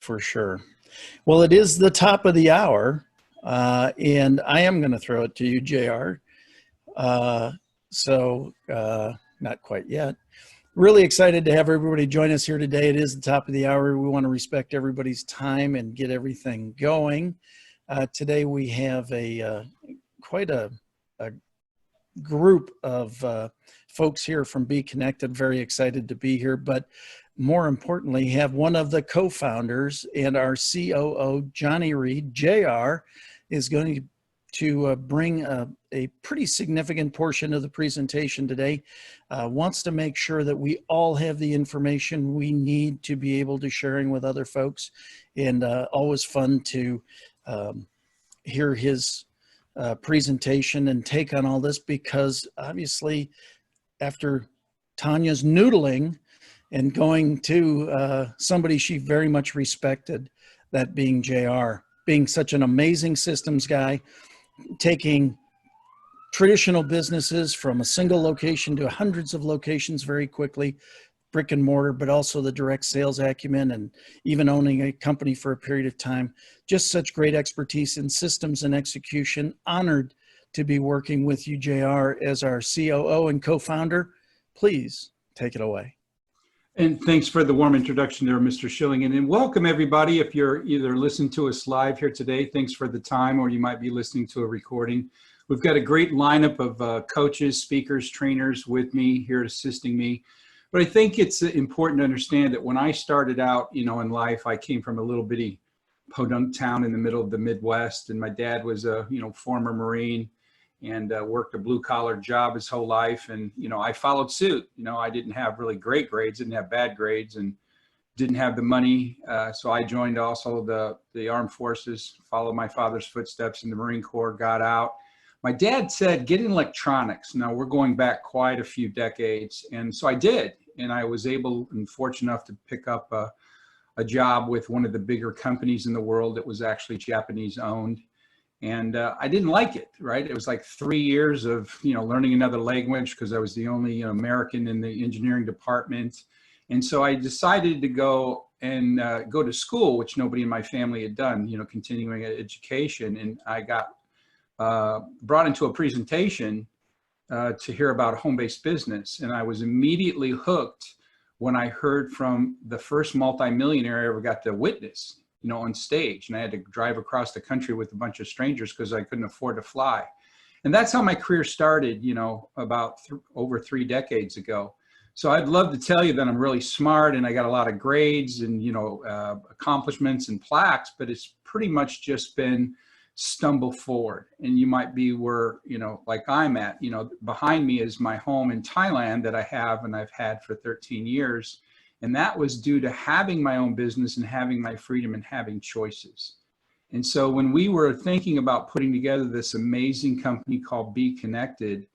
for sure. Well, it is the top of the hour, and I am going to throw it to you, JR. Not quite yet. Really excited to have everybody join us here today. It is the top of the hour. We want to respect everybody's time and get everything going. Today we have quite a group of folks here from BeeKonnected. Very excited to be here, but more importantly, have one of the co-founders and our COO, Johnny Reed. JR is going to bring a pretty significant portion of the presentation today. Wants to make sure that we all have the information we need to be able to sharing with other folks, and always fun to hear his presentation and take on all this, because obviously after Tanya's noodling and going to somebody she very much respected, that being JR, being such an amazing systems guy, taking traditional businesses from a single location to hundreds of locations very quickly, brick and mortar, but also the direct sales acumen, and even owning a company for a period of time. Just such great expertise in systems and execution. Honored to be working with you, JR, as our COO and co-founder. Please take it away. And thanks for the warm introduction there, Mr. Schilling. And welcome everybody. If you're either listening to us live here today, thanks for the time, or you might be listening to a recording. We've got a great lineup of coaches, speakers, trainers with me here assisting me. But I think it's important to understand that when I started out, in life, I came from a little bitty podunk town in the middle of the Midwest, and my dad was a, former Marine, and worked a blue collar job his whole life. And, I followed suit. I didn't have really great grades, didn't have bad grades, and didn't have the money. So I joined also the armed forces, followed my father's footsteps in the Marine Corps, got out. My dad said, get in electronics. Now we're going back quite a few decades. And so I did. And I was able and fortunate enough to pick up a job with one of the bigger companies in the world that was actually Japanese owned. And I didn't like it, right? It was like 3 years of, learning another language, because I was the only American in the engineering department. And so I decided to go to school, which nobody in my family had done, continuing education. And I got brought into a presentation to hear about home-based business. And I was immediately hooked when I heard from the first multimillionaire I ever got to witness, on stage. And I had to drive across the country with a bunch of strangers because I couldn't afford to fly. And that's how my career started, about over 3 decades ago. So I'd love to tell you that I'm really smart and I got a lot of grades and, accomplishments and plaques, but it's pretty much just been stumble forward. And you might be where, like I'm at, behind me is my home in Thailand that I have and I've had for 13 years. And that was due to having my own business and having my freedom and having choices. And so when we were thinking about putting together this amazing company called BeeKonnected,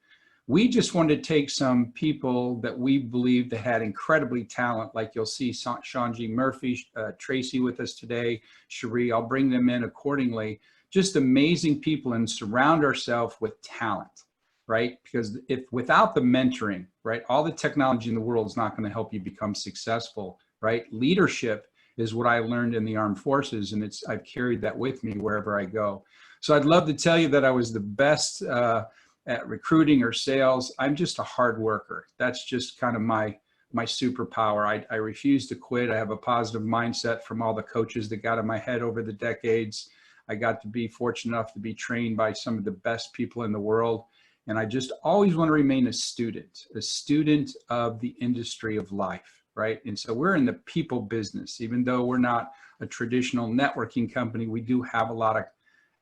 we just wanted to take some people that we believed that had incredibly talent, like you'll see Sean G. Murphy, Tracy with us today, Cherie, I'll bring them in accordingly. Just amazing people, and surround ourselves with talent, right? Because without the mentoring, right, all the technology in the world is not going to help you become successful, right? Leadership is what I learned in the armed forces, and I've carried that with me wherever I go. So I'd love to tell you that I was the best at recruiting or sales. I'm just a hard worker. That's just kind of my superpower. I refuse to quit. I have a positive mindset from all the coaches that got in my head over the decades. I got to be fortunate enough to be trained by some of the best people in the world. And I just always want to remain a student of the industry of life, right? And so we're in the people business. Even though we're not a traditional networking company, we do have a lot of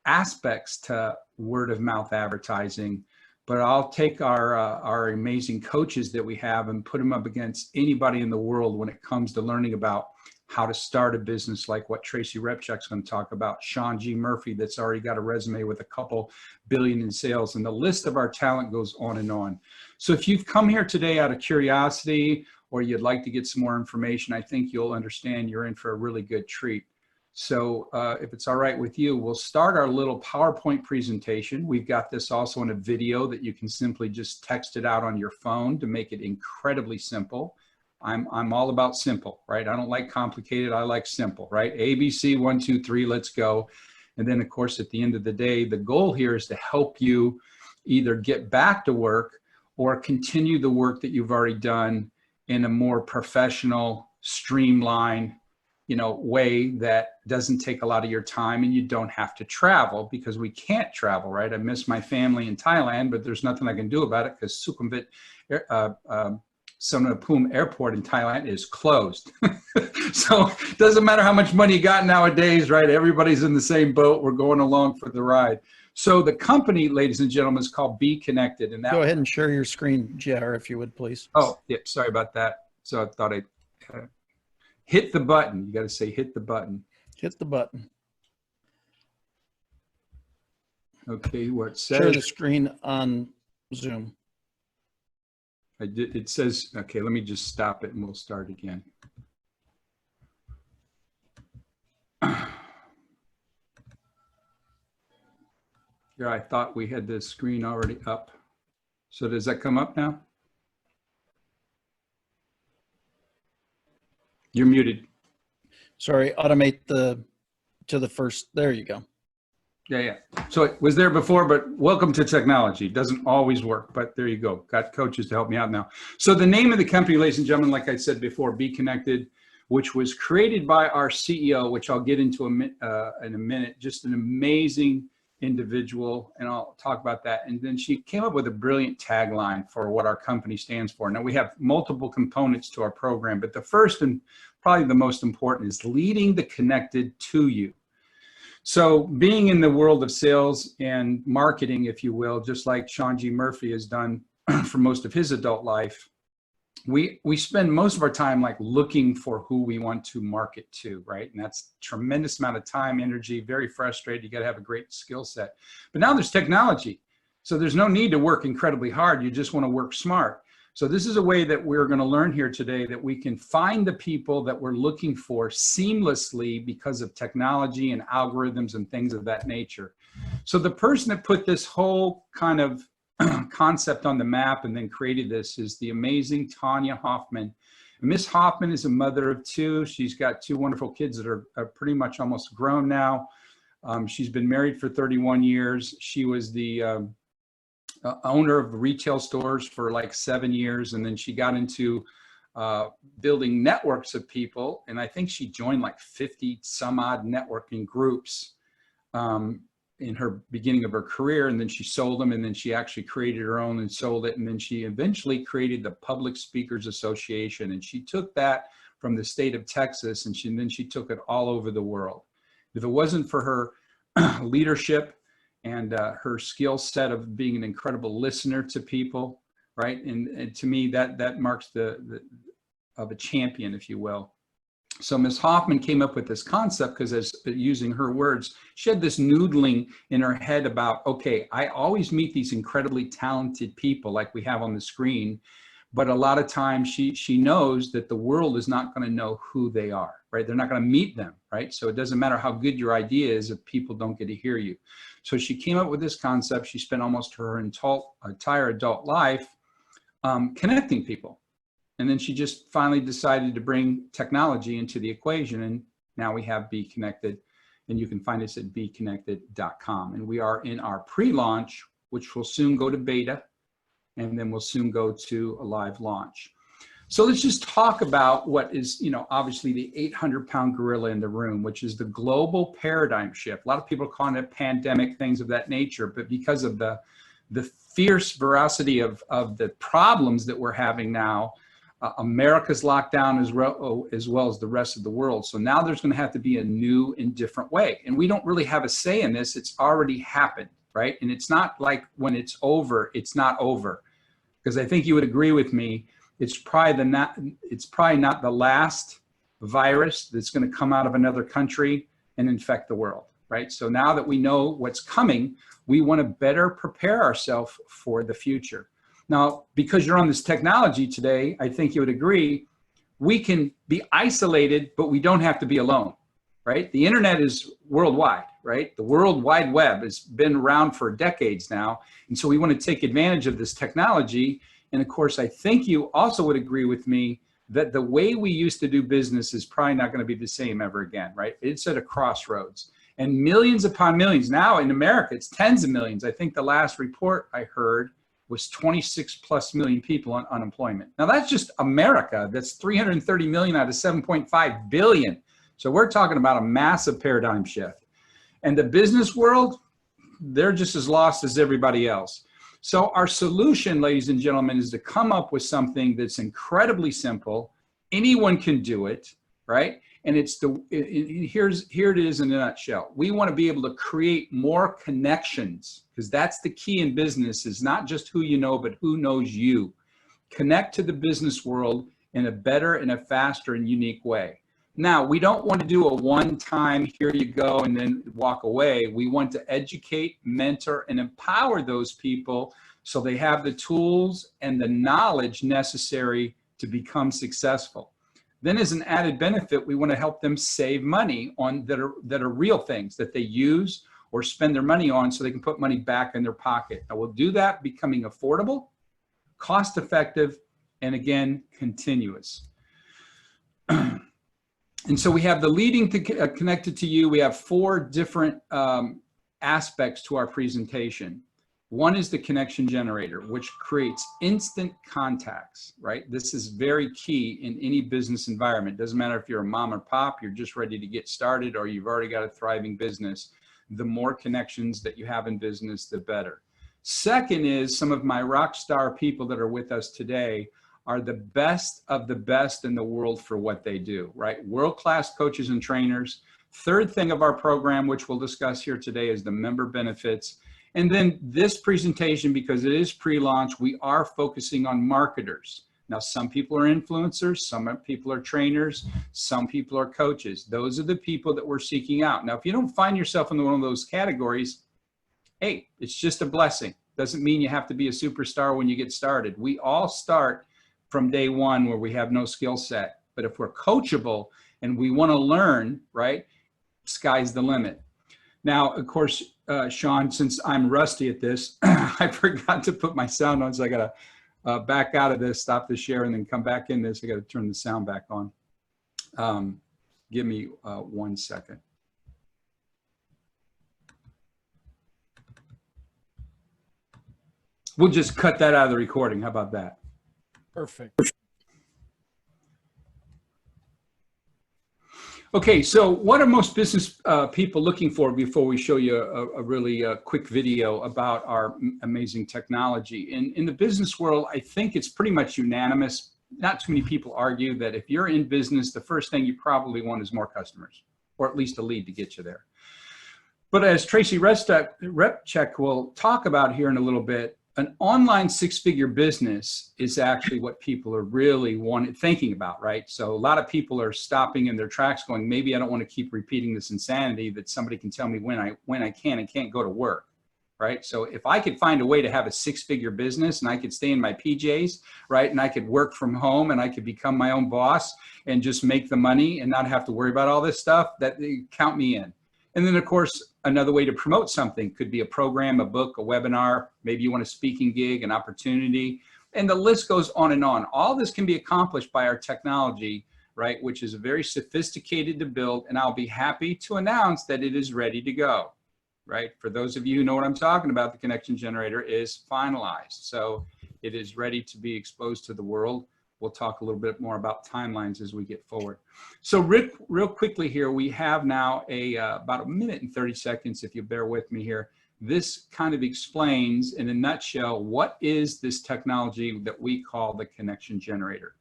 aspects to word of mouth advertising. But I'll take our amazing coaches that we have and put them up against anybody in the world when it comes to learning about how to start a business, like what Tracy Repchuk's going to talk about, Sean G. Murphy, that's already got a resume with a couple billion in sales, and the list of our talent goes on and on. So if you've come here today out of curiosity, or you'd like to get some more information, I think you'll understand you're in for a really good treat. So if it's all right with you, we'll start our little PowerPoint presentation. We've got this also in a video that you can simply just text it out on your phone to make it incredibly simple. I'm all about simple, right? I don't like complicated. I like simple, right? ABC, 1, 2, 3, let's go. And then, of course, at the end of the day, the goal here is to help you either get back to work or continue the work that you've already done in a more professional, streamlined, way that doesn't take a lot of your time, and you don't have to travel, because we can't travel, right? I miss my family in Thailand, but there's nothing I can do about it because Sukhumvit Suvarnabhumi Airport in Thailand is closed. So it doesn't matter how much money you got nowadays, right? Everybody's in the same boat. We're going along for the ride. So the company, ladies and gentlemen, is called BeeKonnected. And that, go ahead and share your screen, JR, if you would, please. Oh, yeah, sorry about that. So I thought I'd hit the button. You got to say hit the button. Hit the button. Okay, what says? Share the screen on Zoom. I did. It says, okay, let me just stop it and we'll start again. Yeah, I thought we had the screen already up. So does that come up now? You're muted. Sorry, automate to the first. There you go. Yeah. So it was there before, but welcome to technology. It doesn't always work, but there you go. Got coaches to help me out now. So the name of the company, ladies and gentlemen, like I said before, BeeKonnected, which was created by our CEO, which I'll get into in a minute. Just an amazing individual, and I'll talk about that. And then she came up with a brilliant tagline for what our company stands for. Now, we have multiple components to our program, but the first and probably the most important is leading the connected to you. So being in the world of sales and marketing, if you will, just like Sean G. Murphy has done for most of his adult life, we spend most of our time like looking for who we want to market to, right? And that's a tremendous amount of time, energy, very frustrated. You got to have a great skill set. But now there's technology. So there's no need to work incredibly hard. You just want to work smart. So this is a way that we're going to learn here today, that we can find the people that we're looking for seamlessly because of technology and algorithms and things of that nature. So the person that put this whole kind of concept on the map and then created this is the amazing Tanya Hoffman. Miss Hoffman is a mother of 2. She's got 2 wonderful kids that are pretty much almost grown now. She's been married for 31 years. She was the owner of retail stores for like 7 years, and then she got into building networks of people, and I think she joined like 50 some odd networking groups in her beginning of her career, and then she sold them, and then she actually created her own and sold it, and then she eventually created the Public Speakers Association, and she took that from the state of Texas, and then she took it all over the world. If it wasn't for her leadership and her skill set of being an incredible listener to people, right? And to me, that marks of a champion, if you will. So Ms. Hoffman came up with this concept because, as using her words, she had this noodling in her head about, okay, I always meet these incredibly talented people like we have on the screen, but a lot of times she knows that the world is not going to know who they are, right? They're not going to meet them, right? So it doesn't matter how good your idea is if people don't get to hear you. So she came up with this concept. She spent almost her entire adult life connecting people. And then she just finally decided to bring technology into the equation. And now we have BeeKonnected, and you can find us at BeeKonnected.com. And we are in our pre-launch, which will soon go to beta, and then we'll soon go to a live launch. So let's just talk about what is, obviously the 800-pound gorilla in the room, which is the global paradigm shift. A lot of people are calling it pandemic, things of that nature, but because of the fierce veracity of the problems that we're having now, America's locked down as well as the rest of the world. So now there's going to have to be a new and different way. And we don't really have a say in this. It's already happened, right? And it's not like when it's over, it's not over. Because I think you would agree with me, it's probably not the last virus that's going to come out of another country and infect the world, right? So now that we know what's coming, we want to better prepare ourselves for the future. Now, because you're on this technology today, I think you would agree, we can be isolated, but we don't have to be alone, right? The internet is worldwide, right? The World Wide Web has been around for decades now. And so we want to take advantage of this technology. And of course, I think you also would agree with me that the way we used to do business is probably not going to be the same ever again, right? It's at a crossroads. And millions upon millions. Now in America, it's tens of millions. I think the last report I heard was 26+ million people on unemployment. Now that's just America. That's 330 million out of 7.5 billion. So we're talking about a massive paradigm shift. And the business world, they're just as lost as everybody else. So our solution, ladies and gentlemen, is to come up with something that's incredibly simple. Anyone can do it, right? And here it is in a nutshell. We want to be able to create more connections, because that's the key in business, is not just who you know, but who knows you. Connect to the business world in a better and a faster and unique way. Now, we don't want to do a one-time, here you go, and then walk away. We want to educate, mentor, and empower those people so they have the tools and the knowledge necessary to become successful. Then as an added benefit, we want to help them save money on that are real things that they use or spend their money on so they can put money back in their pocket. Now we'll do that becoming affordable, cost-effective, and again, continuous. And so we have the leading to connected to you. We have 4 different aspects to our presentation. One is the connection generator, which creates instant contacts, right? This is very key in any business environment. Doesn't matter if you're a mom or pop, you're just ready to get started, or you've already got a thriving business. The more connections that you have in business, the better. Second is some of my rock star people that are with us today are the best of the best in the world for what they do, right? World-class coaches and trainers. Third thing of our program, which we'll discuss here today, is the member benefits. And then this presentation, because it is pre-launch, we are focusing on marketers. Now, some people are influencers, some people are trainers, some people are coaches. Those are the people that we're seeking out. Now, if you don't find yourself in one of those categories, hey, it's just a blessing. Doesn't mean you have to be a superstar when you get started. We all start from day one where we have no skill set. But if we're coachable and we want to learn, right, sky's the limit. Now, of course, Sean, since I'm rusty at this, I forgot to put my sound on, so I got to back out of this, stop the share, and then come back in this. I got to turn the sound back on. Give me 1 second. We'll just cut that out of the recording. How about that? Perfect. Okay, so what are most business people looking for before we show you a really quick video about our amazing technology? In the business world, I think it's pretty much unanimous. Not too many people argue that if you're in business, the first thing you probably want is more customers, or at least a lead to get you there. But as Tracy Repcheck will talk about here in a little bit, an online 6-figure business is actually what people are really thinking about, right? So a lot of people are stopping in their tracks going, maybe I don't want to keep repeating this insanity that somebody can tell me when I can and can't go to work, right? So if I could find a way to have a 6-figure business and I could stay in my PJs, right? And I could work from home and I could become my own boss and just make the money and not have to worry about all this stuff, that count me in. And then, of course, another way to promote something could be a program, a book, a webinar. Maybe you want a speaking gig, an opportunity, and the list goes on and on. All this can be accomplished by our technology, right, which is very sophisticated to build, and I'll be happy to announce that it is ready to go, right? For those of you who know what I'm talking about, the connection generator is finalized. So it is ready to be exposed to the world. We'll talk a little bit more about timelines as we get forward. So real quickly here, we have now about 1 minute and 30 seconds, if you bear with me here. This kind of explains in a nutshell, what is this technology that we call the connection generator?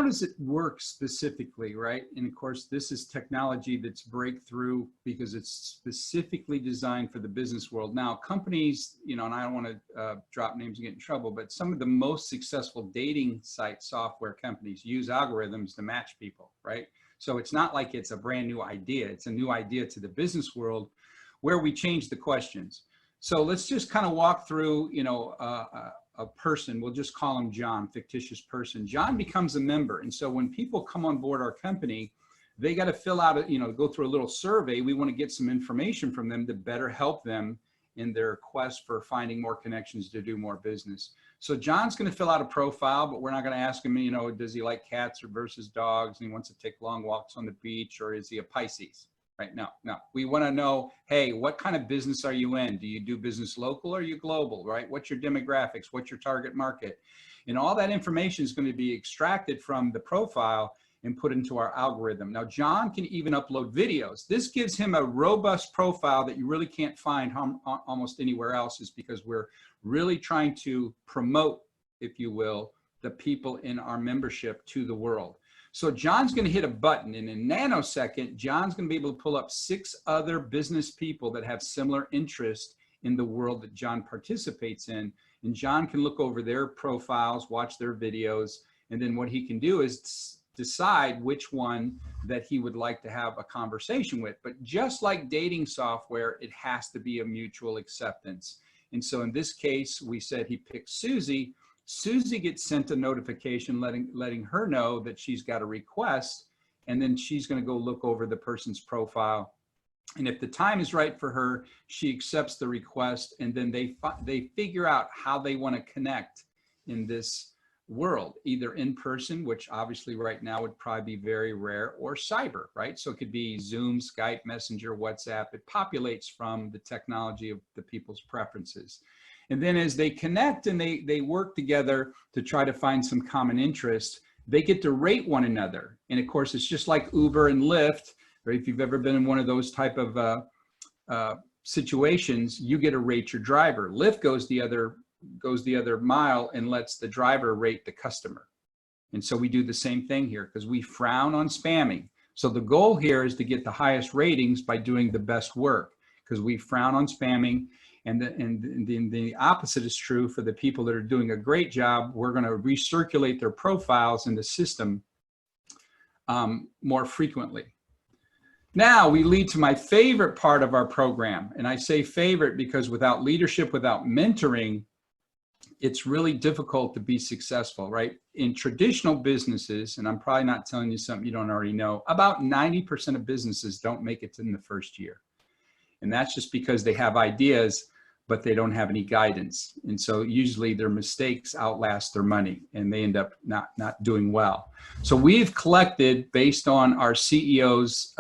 how does it work specifically, right? And of course, this is technology that's breakthrough because it's specifically designed for the business world. Now, companies, you know, and I don't want to drop names and get in trouble, but some of the most successful dating site software companies use algorithms to match people, right? So it's not like it's a brand new idea. It's a new idea to the business world where we change the questions. So let's just kind of walk through, you know, a person, we'll just call him John, fictitious person. John becomes a member. And so when people come on board our company, they got to fill out, you know, go through a little survey. We want to get some information from them to better help them in their quest for finding more connections to do more business. So John's going to fill out a profile, but we're not going to ask him, you know, does he like cats or versus dogs? And he wants to take long walks on the beach, or is he a Pisces? Right? No. We want to know, hey, what kind of business are you in? Do you do business local or are you global, right? What's your demographics? What's your target market? And all that information is going to be extracted from the profile and put into our algorithm. Now, John can even upload videos. This gives him a robust profile that you really can't find almost anywhere else, is because we're really trying to promote, if you will, the people in our membership to the world. So John's going to hit a button, and in a nanosecond, John's going to be able to pull up 6 other business people that have similar interest in the world that John participates in. And John can look over their profiles, watch their videos, and then what he can do is decide which one that he would like to have a conversation with. But just like dating software, it has to be a mutual acceptance. And so in this case, we said he picked Susie. Susie gets sent a notification letting her know that she's got a request, and then she's going to go look over the person's profile. And if the time is right for her, she accepts the request, and then they figure out how they want to connect in this world, either in person, which obviously right now would probably be very rare, or cyber, right? So it could be Zoom, Skype, Messenger, WhatsApp. It populates from the technology of the people's preferences. And then as they connect and they work together to try to find some common interest, they get to rate one another. And of course, it's just like Uber and Lyft, right? If you've ever been in one of those type of situations, you get to rate your driver. Lyft goes the other mile and lets the driver rate the customer. And so we do the same thing here because we frown on spamming. So the goal here is to get the highest ratings by doing the best work, because we frown on spamming. And the opposite is true for the people that are doing a great job. We're going to recirculate their profiles in the system more frequently. Now we lead to my favorite part of our program. And I say favorite because without leadership, without mentoring, it's really difficult to be successful, right? In traditional businesses, and I'm probably not telling you something you don't already know, about 90% of businesses don't make it in the first year. And that's just because they have ideas, but they don't have any guidance. And so usually their mistakes outlast their money and they end up not doing well. So we've collected, based on our CEO's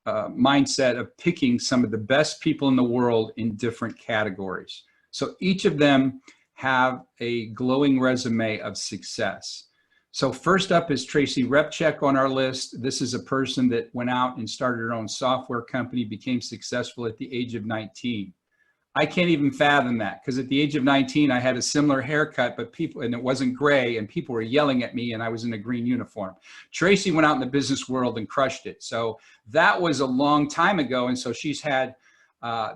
mindset of picking some of the best people in the world in different categories. So each of them have a glowing resume of success. So first up is Tracy Repchek on our list. This is a person that went out and started her own software company, became successful at the age of 19. I can't even fathom that, because at the age of 19, I had a similar haircut, but and it wasn't gray, and people were yelling at me, and I was in a green uniform. Tracy went out in the business world and crushed it. So that was a long time ago. And so she's had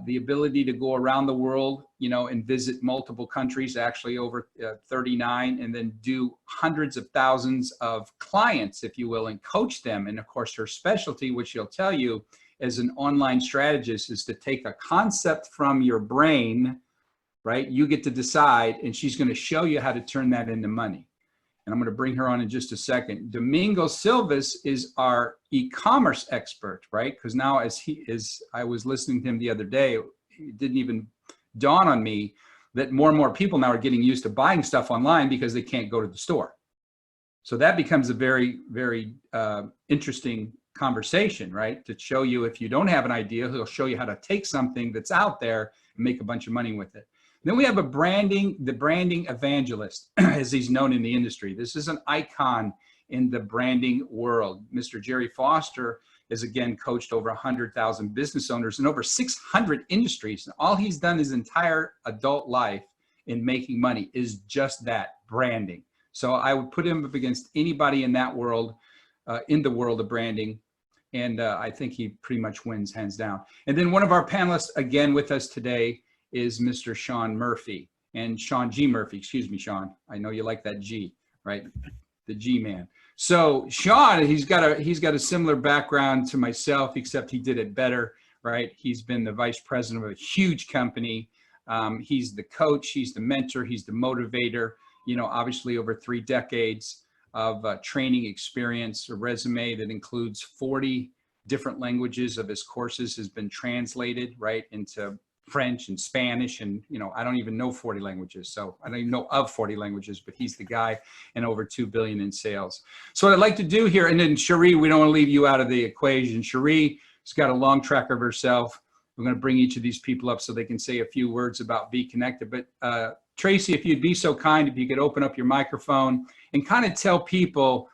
the ability to go around the world, you know, and visit multiple countries, actually over 39, and then do hundreds of thousands of clients, if you will, and coach them. And of course, her specialty, which she'll tell you as an online strategist, is to take a concept from your brain, right? You get to decide, and she's going to show you how to turn that into money. And I'm going to bring her on in just a second. Domingo Silvas is our e-commerce expert, right? Because now as I was listening to him the other day, it didn't even dawn on me that more and more people now are getting used to buying stuff online because they can't go to the store. So that becomes a very, very interesting conversation, right? To show you, if you don't have an idea, he'll show you how to take something that's out there and make a bunch of money with it. Then we have the branding evangelist, as he's known in the industry. This is an icon in the branding world. Mr. Jerry Foster has, again, coached over 100,000 business owners in over 600 industries. And all he's done his entire adult life in making money is just that, branding. So I would put him up against anybody in that world, in the world of branding. And I think he pretty much wins hands down. And then one of our panelists again with us today is Mr. Sean Murphy, and Sean G. Murphy. Excuse me, Sean. I know you like that G, right? The G man. So Sean, he's got a similar background to myself, except he did it better, right? He's been the vice president of a huge company. He's the coach, he's the mentor, he's the motivator, you know, obviously over 3 decades of training experience, a resume that includes 40 different languages of his courses has been translated, right, into French and Spanish, and you know, I don't even know 40 languages, so I don't even know of 40 languages, but he's the guy, and over 2 billion in sales. So what I'd like to do here, and then Cherie, we don't want to leave you out of the equation. Cherie has got a long track of herself. I'm going to bring each of these people up so they can say a few words about BeeKonnected. But Tracy, if you'd be so kind, if you could open up your microphone and kind of tell people,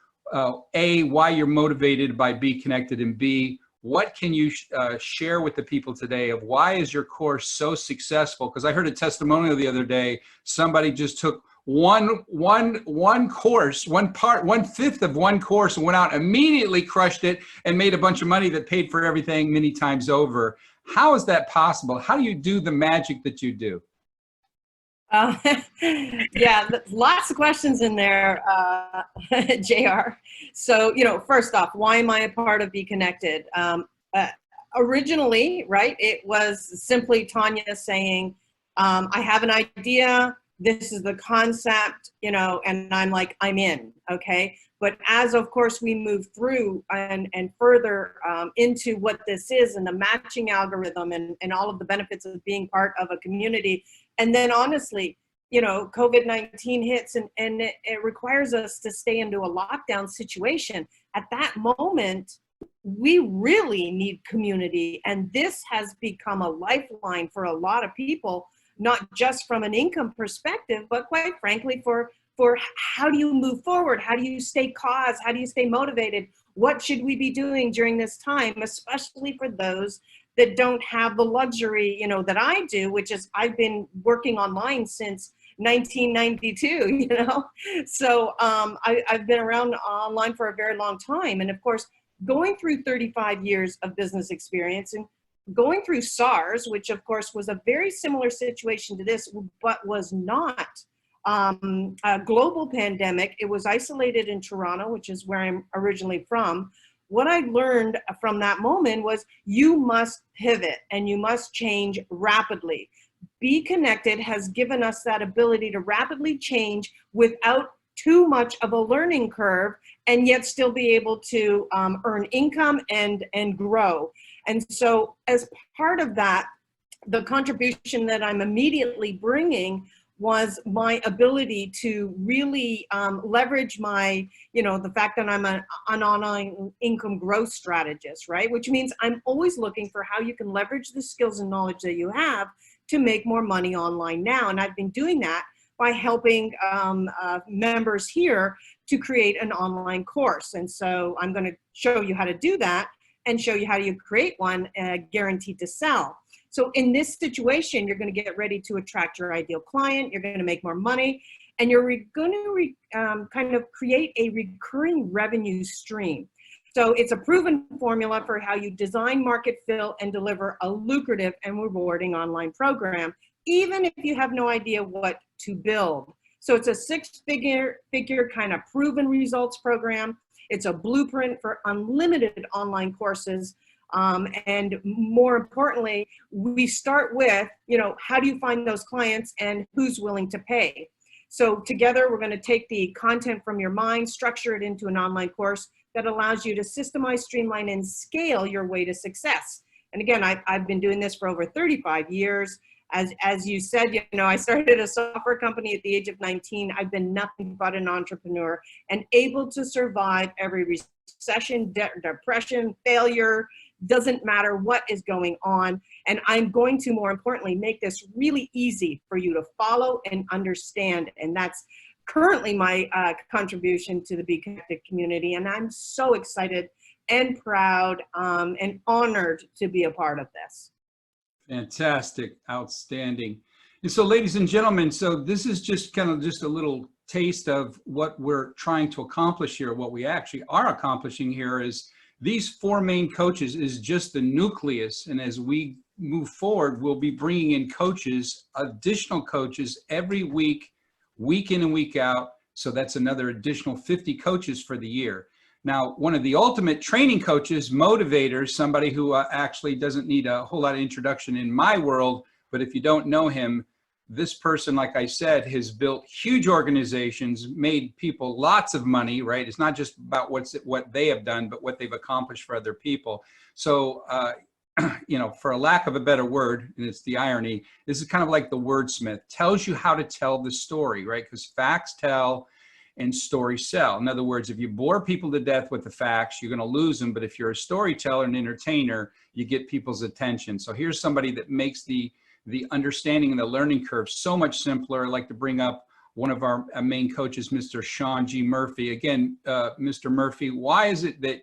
A, why you're motivated by BeeKonnected, and B, what can you share with the people today of why is your course so successful? Because I heard a testimonial the other day, somebody just took one course, 1/5 of one course, and went out, immediately crushed it, and made a bunch of money that paid for everything many times over. How is that possible? How do you do the magic that you do? Yeah, lots of questions in there, JR. So, you know, first off, why am I a part of BeeKonnected? Originally, right, it was simply Tanya saying, I have an idea, this is the concept, you know, and I'm like, I'm in, okay? But as, of course, we move through and further into what this is and the matching algorithm and all of the benefits of being part of a community. And then honestly, you know, COVID-19 hits and it requires us to stay into a lockdown situation. At that moment, we really need community. And this has become a lifeline for a lot of people, not just from an income perspective, but quite frankly, for how do you move forward? How do you stay cause? How do you stay motivated? What should we be doing during this time, especially for those that don't have the luxury, you know, that I do, which is I've been working online since 1992, you know? So I've been around online for a very long time. And of course, going through 35 years of business experience and going through SARS, which of course was a very similar situation to this, but was not a global pandemic. It was isolated in Toronto, which is where I'm originally from. What I learned from that moment was you must pivot and you must change rapidly. BeeKonnected has given us that ability to rapidly change without too much of a learning curve and yet still be able to earn income and grow. And so as part of that, the contribution that I'm immediately bringing was my ability to really leverage my, you know, the fact that I'm an online income growth strategist, right? Which means I'm always looking for how you can leverage the skills and knowledge that you have to make more money online now. And I've been doing that by helping members here to create an online course. And so I'm going to show you how to do that and show you how you create one guaranteed to sell. So in this situation, you're going to get ready to attract your ideal client, you're going to make more money, and you're going to kind of create a recurring revenue stream. So it's a proven formula for how you design, market, fill, and deliver a lucrative and rewarding online program, even if you have no idea what to build. So it's a six-figure kind of proven results program. It's a blueprint for unlimited online courses. And more importantly, we start with, you know, how do you find those clients and who's willing to pay? So together, we're going to take the content from your mind, structure it into an online course that allows you to systemize, streamline, and scale your way to success. And again, I've been doing this for over 35 years. As you said, you know, I started a software company at the age of 19. I've been nothing but an entrepreneur and able to survive every recession, depression, failure, doesn't matter what is going on. And I'm going to, more importantly, make this really easy for you to follow and understand. And that's currently my contribution to the BeeKonnected community. And I'm so excited and proud and honored to be a part of this. Fantastic, outstanding. And so ladies and gentlemen, so this is just kind of just a little taste of what we're trying to accomplish here. What we actually are accomplishing here is these 4 main coaches is just the nucleus. And as we move forward, we'll be bringing in coaches, additional coaches every week, week in and week out. So that's another additional 50 coaches for the year. Now, one of the ultimate training coaches, motivators, somebody who actually doesn't need a whole lot of introduction in my world, but if you don't know him, this person, like I said, has built huge organizations, made people lots of money, right? It's not just about what they have done, but what they've accomplished for other people. So, you know, for a lack of a better word, and it's the irony, this is kind of like the wordsmith, tells you how to tell the story, right? Because facts tell and stories sell. In other words, if you bore people to death with the facts, you're going to lose them. But if you're a storyteller and entertainer, you get people's attention. So here's somebody that makes the understanding and the learning curve so much simpler. I'd like to bring up one of our main coaches, Mr. Sean G. Murphy. Again, Mr. Murphy, why is it that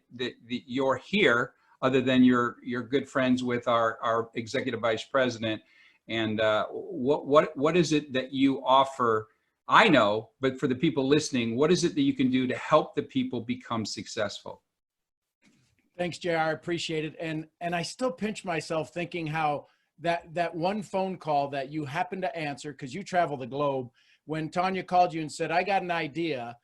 you're here other than you're good friends with our executive vice president? And what is it that you offer? I know, but for the people listening, what is it that you can do to help the people become successful? Thanks, JR. I appreciate it. And I still pinch myself thinking how that one phone call that you happened to answer, because you travel the globe, when Tanya called you and said, I got an idea,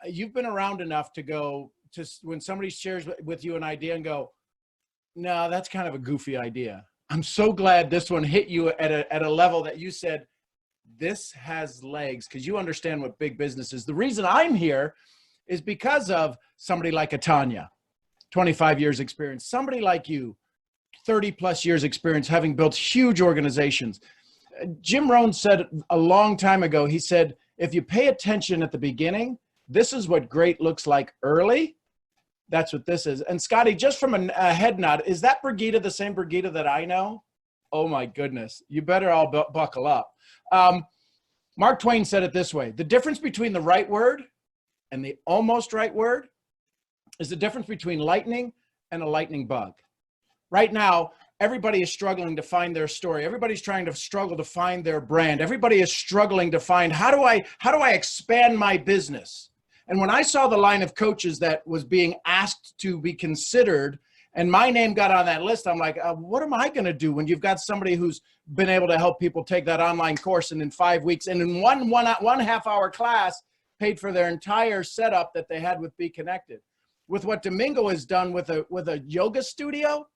you've been around enough to go to when somebody shares with you an idea and go, no, that's kind of a goofy idea. I'm so glad this one hit you at a level that you said, this has legs, because you understand what big business is. The reason I'm here is because of somebody like a Tanya, 25 years experience, somebody like you, 30 plus years experience, having built huge organizations. Jim Rohn said a long time ago, he said, if you pay attention at the beginning, this is what great looks like early. That's what this is. And Scotty, just from a head nod, is that Brigida the same Brigida that I know? Oh my goodness. You better all buckle up. Mark Twain said it this way: the difference between the right word and the almost right word is the difference between lightning and a lightning bug. Right now, everybody is struggling to find their story. Everybody's trying to struggle to find their brand. Everybody is struggling to find, how do I expand my business? And when I saw the line of coaches that was being asked to be considered, and my name got on that list, I'm like, what am I going to do when you've got somebody who's been able to help people take that online course and in 5 weeks and in one half-hour class paid for their entire setup that they had with BeeKonnected? With what Domingo has done with a yoga studio,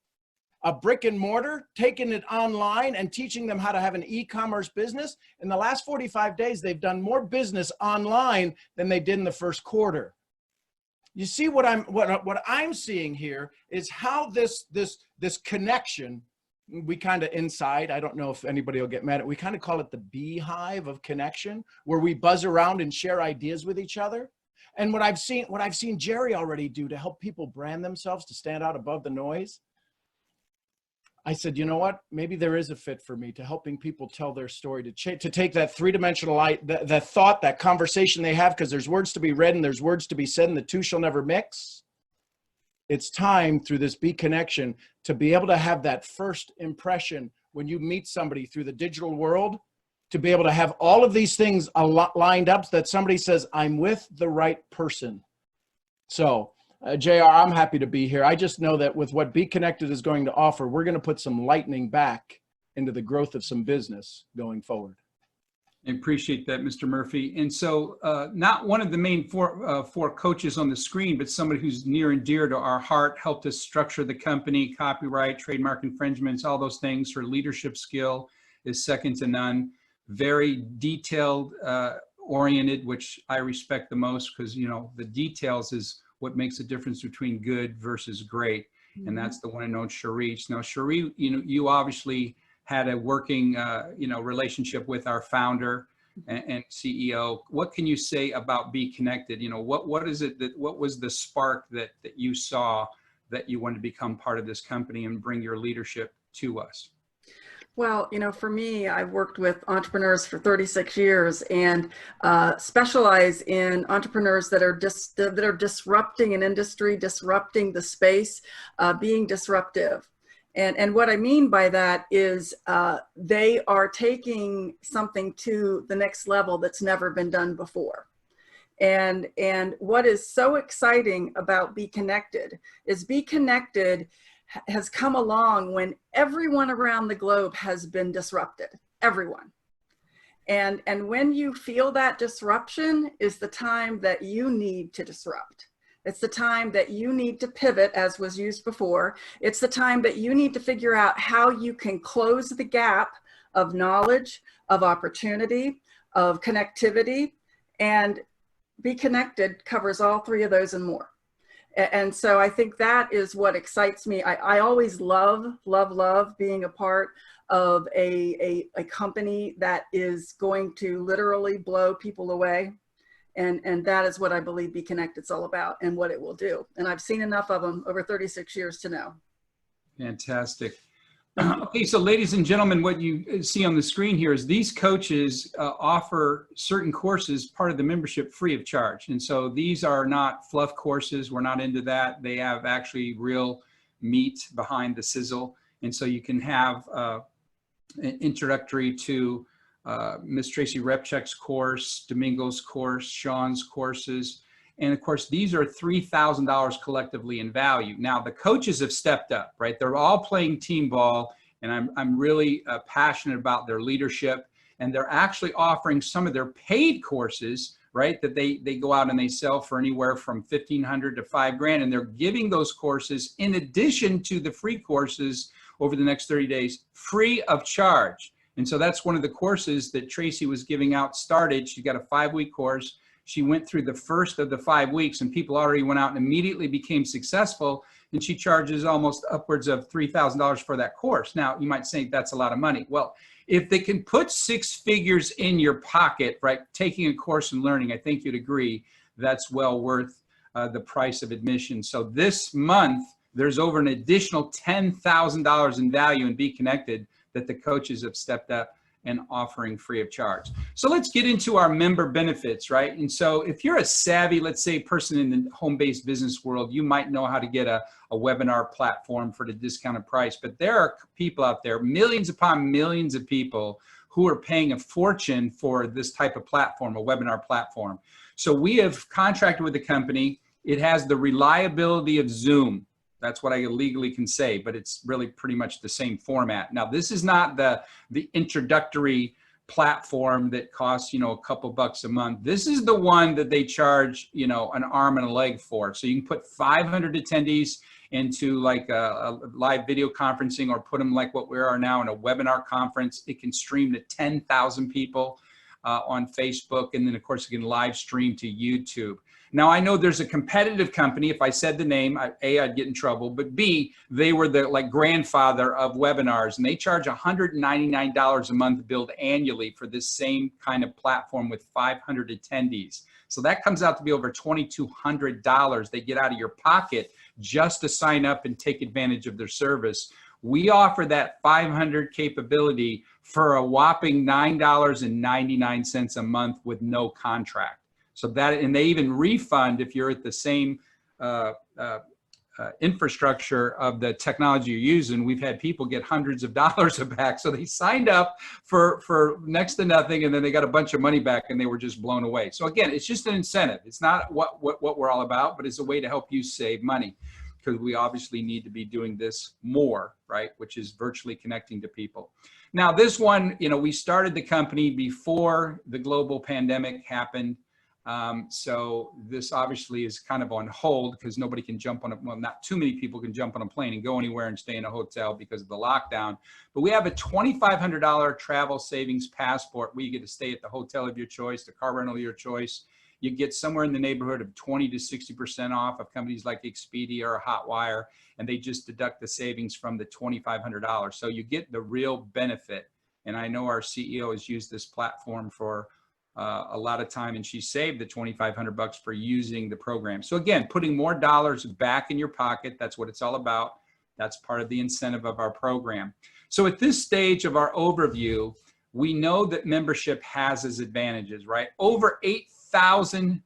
a brick and mortar, taking it online and teaching them how to have an e-commerce business. In the last 45 days, they've done more business online than they did in the first quarter. You see what I'm seeing here is how this connection, we kind of inside, I don't know if anybody will get mad at, we kind of call it the beehive of connection, where we buzz around and share ideas with each other. And what I've seen Jerry already do to help people brand themselves, to stand out above the noise, I said, you know what? Maybe there is a fit for me to helping people tell their story, to take that three-dimensional light, that thought, that conversation they have, because there's words to be read and there's words to be said, and the two shall never mix. It's time through this BeeKonnection to be able to have that first impression when you meet somebody through the digital world, to be able to have all of these things lined up so that somebody says, I'm with the right person. So, JR, I'm happy to be here. I just know that with what BeeKonnected is going to offer, we're going to put some lightning back into the growth of some business going forward. I appreciate that, Mr. Murphy. And so not one of the main four coaches on the screen, but somebody who's near and dear to our heart, helped us structure the company, copyright, trademark infringements, all those things. Her leadership skill is second to none. Very detailed oriented, which I respect the most, because, you know, the details is what makes the difference between good versus great. Mm-hmm. And that's the one and only Cherie. Now, Cherie, you know, you obviously had a working, relationship with our founder and CEO. What can you say about BeeKonnected? You know, what is it what was the spark that you saw that you wanted to become part of this company and bring your leadership to us? Well, you know, for me, I've worked with entrepreneurs for 36 years and specialize in entrepreneurs that are disrupting an industry, disrupting the space, being disruptive. And what I mean by that is they are taking something to the next level that's never been done before. And what is so exciting about BeeKonnected is BeeKonnected has come along when everyone around the globe has been disrupted, everyone. And when you feel that disruption is the time that you need to disrupt. It's the time that you need to pivot, as was used before. It's the time that you need to figure out how you can close the gap of knowledge, of opportunity, of connectivity, and BeeKonnected covers all three of those and more. And so I think that is what excites me. I always love being a part of a company that is going to literally blow people away. And that is what I believe BeeKonnected's all about and what it will do. And I've seen enough of them over 36 years to know. Fantastic. Okay, so ladies and gentlemen, what you see on the screen here is these coaches offer certain courses, part of the membership, free of charge. And so these are not fluff courses. We're not into that. They have actually real meat behind the sizzle. And so you can have an introductory to Ms. Tracy Repchek's course, Domingo's course, Sean's courses. And of course, these are $3,000 collectively in value. Now, the coaches have stepped up, right? They're all playing team ball, and I'm really passionate about their leadership. And they're actually offering some of their paid courses, right, that they go out and they sell for anywhere from $1,500 to $5,000. And they're giving those courses in addition to the free courses over the next 30 days, free of charge. And so that's one of the courses that Tracy was giving out started. She got a 5-week course. She went through the first of the 5 weeks and people already went out and immediately became successful. And she charges almost upwards of $3,000 for that course. Now, you might say that's a lot of money. Well, if they can put 6 figures in your pocket, right, taking a course and learning, I think you'd agree that's well worth the price of admission. So this month, there's over an additional $10,000 in value in BeeKonnected that the coaches have stepped up and offering free of charge. So let's get into our member benefits, right? And so if you're a savvy, let's say, person in the home-based business world, you might know how to get a webinar platform for the discounted price. But there are people out there, millions upon millions of people, who are paying a fortune for this type of platform, a webinar platform. So we have contracted with a company. It has the reliability of Zoom. That's what I legally can say, but it's really pretty much the same format. Now, this is not the introductory platform that costs, a couple bucks a month. This is the one that they charge, an arm and a leg for. So you can put 500 attendees into like a live video conferencing, or put them like what we are now in a webinar conference. It can stream to 10,000 people on Facebook. And then of course you can live stream to YouTube. Now, I know there's a competitive company. If I said the name, A, I'd get in trouble, but B, they were the grandfather of webinars, and they charge $199 a month billed annually for this same kind of platform with 500 attendees. So that comes out to be over $2,200 they get out of your pocket just to sign up and take advantage of their service. We offer that 500 capability for a whopping $9.99 a month with no contract. So that, and they even refund if you're at the same infrastructure of the technology you're using. We've had people get hundreds of dollars back. So they signed up for next to nothing, and then they got a bunch of money back, and they were just blown away. So again, it's just an incentive. It's not what we're all about, but it's a way to help you save money, because we obviously need to be doing this more, right? Which is virtually connecting to people. Now, this one, we started the company before the global pandemic happened. So this obviously is kind of on hold because nobody can jump on a, well, not too many people can jump on a plane and go anywhere and stay in a hotel because of the lockdown. But we have a $2,500 travel savings passport where you get to stay at the hotel of your choice, the car rental of your choice. You get somewhere in the neighborhood of 20 to 60% off of companies like Expedia or Hotwire, and they just deduct the savings from the $2,500. So you get the real benefit. And I know our CEO has used this platform for a lot of time, and she saved the $2,500 for using the program. So again, putting more dollars back in your pocket, that's what it's all about. That's part of the incentive of our program. So at this stage of our overview, we know that membership has its advantages, right? Over 8,000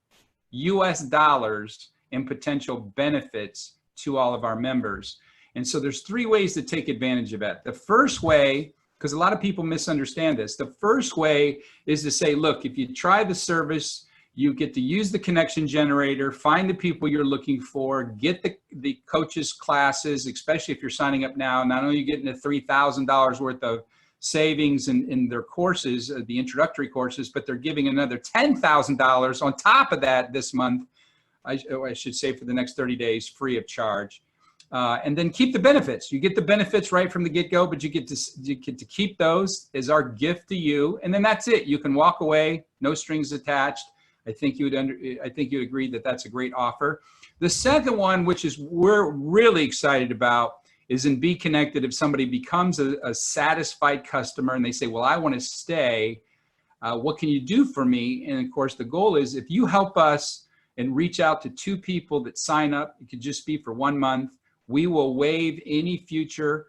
US dollars in potential benefits to all of our members. And so there's 3 ways to take advantage of it. The first way, because a lot of people misunderstand this, the first way is to say, look, if you try the service, You get to use the connection generator, find the people you're looking for, get the coaches classes, especially if you're signing up now. Not only are you getting the $3,000 worth of savings in their courses, the introductory courses, but they're giving another $10,000 on top of that this month. I should say for the next 30 days, free of charge. And then keep the benefits. You get the benefits right from the get-go, but you get to keep those as our gift to you. And then that's it. You can walk away, no strings attached. I think you'd agree that that's a great offer. The second one, which is we're really excited about, is in BeeKonnected. If somebody becomes a satisfied customer and they say, well, I want to stay, what can you do for me? And of course, the goal is if you help us and reach out to 2 people that sign up, it could just be for 1 month. We will waive any future,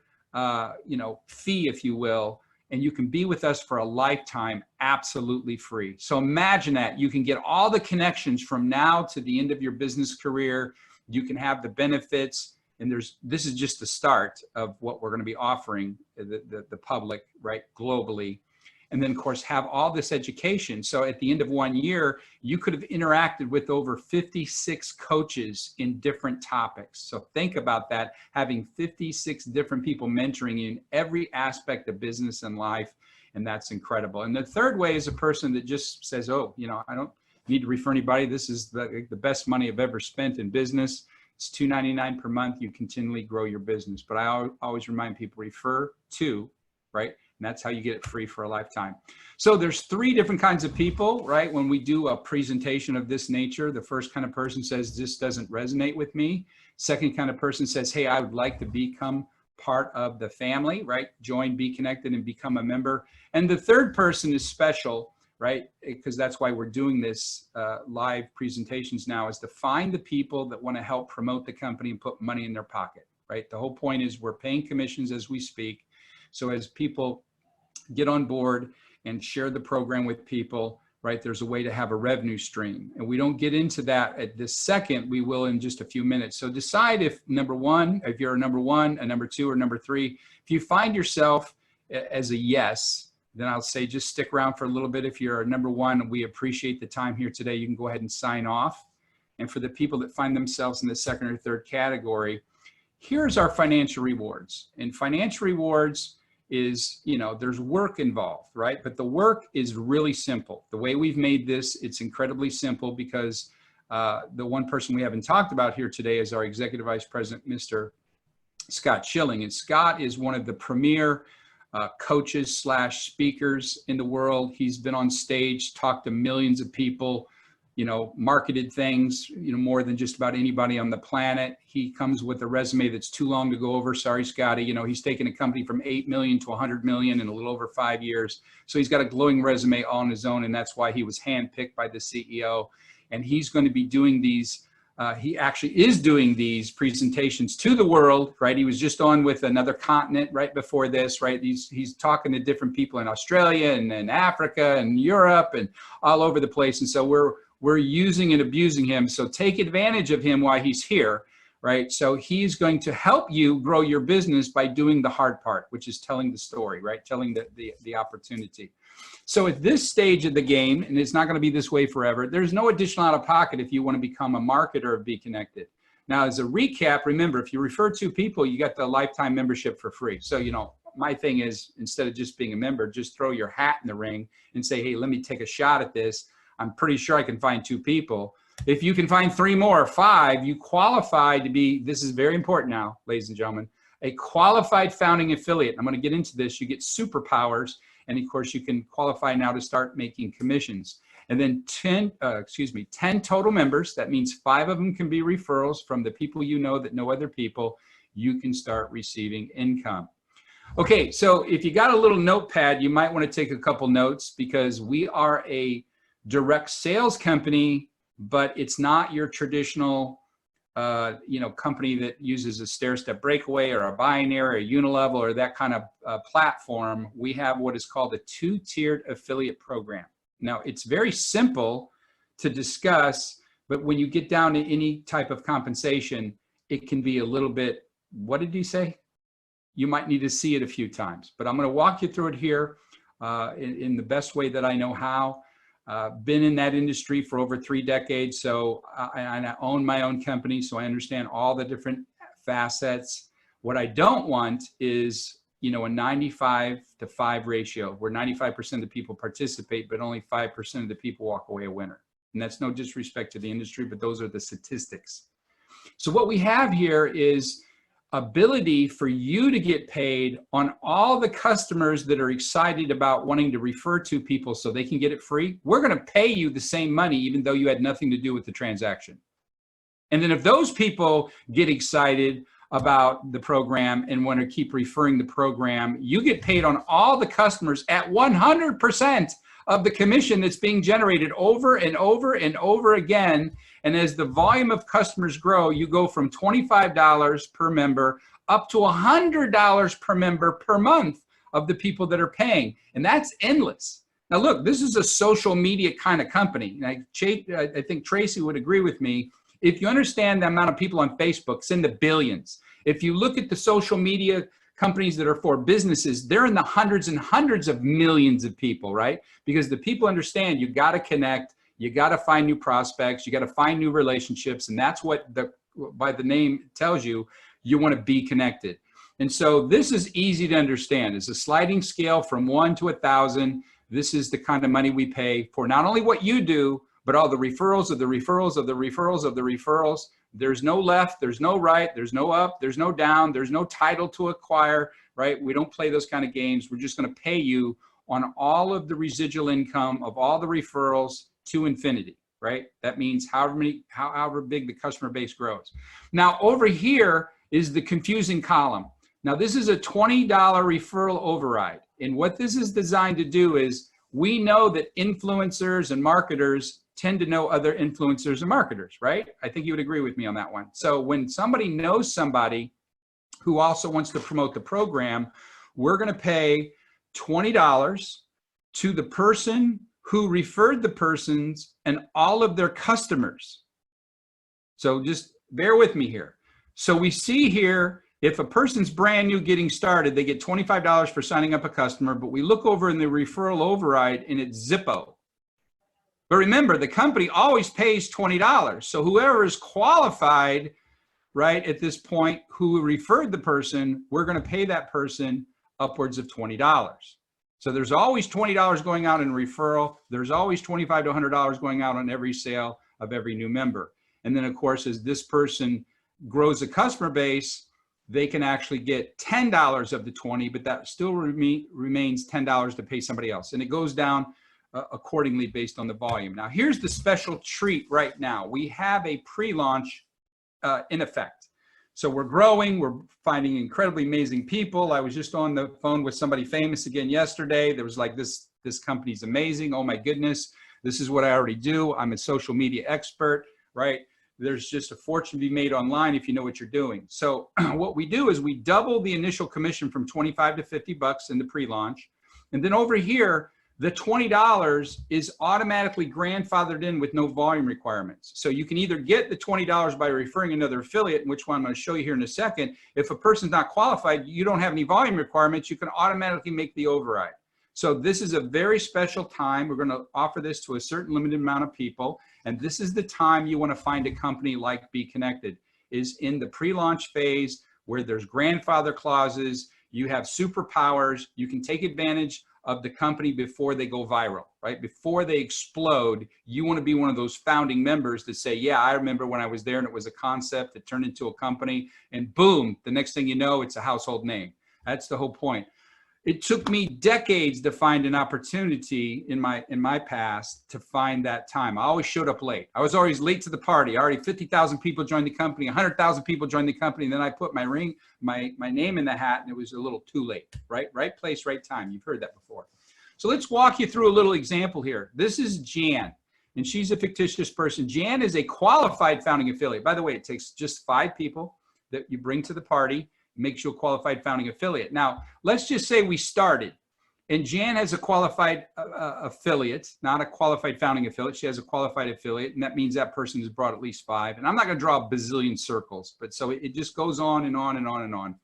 fee, if you will, and you can be with us for a lifetime, absolutely free. So imagine that you can get all the connections from now to the end of your business career. You can have the benefits, and this is just the start of what we're going to be offering the public, right, globally. And then, of course, have all this education. So at the end of 1 year, you could have interacted with over 56 coaches in different topics. So think about that, having 56 different people mentoring you in every aspect of business and life. And that's incredible. And the third way is a person that just says, oh, I don't need to refer anybody. This is the best money I've ever spent in business. It's $2.99 per month. You continually grow your business. But I always remind people, refer to, right? And that's how you get it free for a lifetime. So there's 3 different kinds of people, right? When we do a presentation of this nature, the first kind of person says, this doesn't resonate with me. Second kind of person says, hey, I would like to become part of the family, right? Join BeeKonnected and become a member. And the third person is special, right? Because that's why we're doing this live presentations now, is to find the people that want to help promote the company and put money in their pocket, right? The whole point is we're paying commissions as we speak. So as people get on board and share the program with people, right, there's a way to have a revenue stream. And we don't get into that at this second. We will in just a few minutes. So decide if if you're a number 1, a number 2, or number 3. If you find yourself as a yes, then I'll say just stick around for a little bit. If you're a number 1, we appreciate the time here today. You can go ahead and sign off. And for the people that find themselves in the second or third category, here's our financial rewards. And financial rewards is, there's work involved, right? But the work is really simple. The way we've made this, it's incredibly simple because the one person we haven't talked about here today is our Executive Vice President, Mr. Scott Schilling. And Scott is one of the premier coaches / speakers in the world. He's been on stage, talked to millions of people, marketed things, more than just about anybody on the planet. He comes with a resume that's too long to go over. Sorry, Scotty. He's taken a company from 8 million to 100 million in a little over 5 years. So he's got a glowing resume on his own. And that's why he was handpicked by the CEO. And he's going to be doing these. He actually is doing these presentations to the world, right? He was just on with another continent right before this, right? He's talking to different people in Australia and Africa and Europe and all over the place. And so we're using and abusing him. So take advantage of him while he's here, right? So he's going to help you grow your business by doing the hard part, which is telling the story, right? Telling the opportunity. So at this stage of the game, and it's not going to be this way forever, there's no additional out of pocket if you want to become a marketer of BeeKonnected. Now, as a recap, remember, if you refer 2 people, you got the lifetime membership for free. So, my thing is, instead of just being a member, just throw your hat in the ring and say, hey, let me take a shot at this. I'm pretty sure I can find 2 people. If you can find 3 more, 5, you qualify to be, this is very important now, ladies and gentlemen, a qualified founding affiliate. I'm going to get into this. You get superpowers. And of course, you can qualify now to start making commissions. And then 10 total members. That means 5 of them can be referrals from the people that know other people. You can start receiving income. Okay, so if you got a little notepad, you might want to take a couple notes because we are a direct sales company, but it's not your traditional company that uses a stair-step breakaway or a binary or a unilevel or that kind of platform. We have what is called a 2-tiered affiliate program. Now, it's very simple to discuss, but when you get down to any type of compensation, it can be a little bit, what did he say? You might need to see it a few times, but I'm going to walk you through it here in the best way that I know how. Been in that industry for over 3 decades. So I own my own company. So I understand all the different facets. What I don't want is, a 95-5 ratio where 95% of the people participate, but only 5% of the people walk away a winner. And that's no disrespect to the industry, but those are the statistics. So what we have here is ability for you to get paid on all the customers that are excited about wanting to refer to people so they can get it free. We're going to pay you the same money, even though you had nothing to do with the transaction. And then if those people get excited about the program and want to keep referring the program, you get paid on all the customers at 100% of the commission that's being generated over and over and over again. And as the volume of customers grow, you go from $25 per member up to $100 per member per month of the people that are paying. And that's endless. Now, look, this is a social media kind of company. And I think Tracy would agree with me. If you understand the amount of people on Facebook, it's in the billions. If you look at the social media companies that are for businesses, they're in the hundreds and hundreds of millions of people, right? Because the people understand you got to connect, you got to find new prospects, you got to find new relationships. And that's what by the name tells you, you want to be connected. And so this is easy to understand. It's a sliding scale from 1 to 1,000. This is the kind of money we pay for not only what you do, but all the referrals of the referrals of the referrals of the referrals. There's no left, there's no right, there's no up, there's no down, there's no title to acquire, right? We don't play those kind of games. We're just going to pay you on all of the residual income of all the referrals to infinity, right? That means however big the customer base grows. Now over here is the confusing column. Now this is a $20 referral override. And what this is designed to do is we know that influencers and marketers tend to know other influencers and marketers, right? I think you would agree with me on that one. So when somebody knows somebody who also wants to promote the program, we're going to pay $20 to the person who referred the persons and all of their customers. So just bear with me here. So we see here, if a person's brand new getting started, they get $25 for signing up a customer, but we look over in the referral override and it's Zippo. But remember, the company always pays $20. So whoever is qualified, right, at this point, who referred the person, we're going to pay that person upwards of $20. So there's always $20 going out in referral. There's always $25 to $100 going out on every sale of every new member. And then, of course, as this person grows a customer base, they can actually get $10 of the 20, but that still remains $10 to pay somebody else. And it goes down accordingly based on the volume. Now, here's the special treat right now. We have a pre-launch in effect. So we're growing, we're finding incredibly amazing people. I was just on the phone with somebody famous again yesterday. There was like, this company's amazing. Oh my goodness, this is what I already do. I'm a social media expert, right? There's just a fortune to be made online if you know what you're doing. So what we do is we double the initial commission from 25 to 50 bucks in the pre-launch. And then over here, the $20 is automatically grandfathered in with no volume requirements. So you can either get the $20 by referring another affiliate, which one I'm going to show you here in a second. If a person's not qualified, you don't have any volume requirements, you can automatically make the override. So this is a very special time. We're going to offer this to a certain limited amount of people. And this is the time you want to find a company like BeeKonnected, is in the pre-launch phase where there's grandfather clauses, you have superpowers, you can take advantage of the company before they go viral, right? Before they explode, you want to be one of those founding members that say, yeah, I remember when I was there and it was a concept that turned into a company, and boom, the next thing you know, it's a household name. That's the whole point. It took me decades to find an opportunity in my past to find that time. I always showed up late. I was always late to the party. Already 50,000 people joined the company, 100,000 people joined the company. And then I put my name in the hat, and it was a little too late, right? Right place, right time. You've heard that before. So let's walk you through a little example here. This is Jan, and she's a fictitious person. Jan is a qualified founding affiliate. By the way, it takes just 5 people that you bring to the party, makes you a qualified founding affiliate. Now, let's just say we started and Jan has a qualified affiliate, not a qualified founding affiliate. She has a qualified affiliate, and that means that person has brought at least 5. And I'm not going to draw a bazillion circles, but so it just goes on and on and on and on.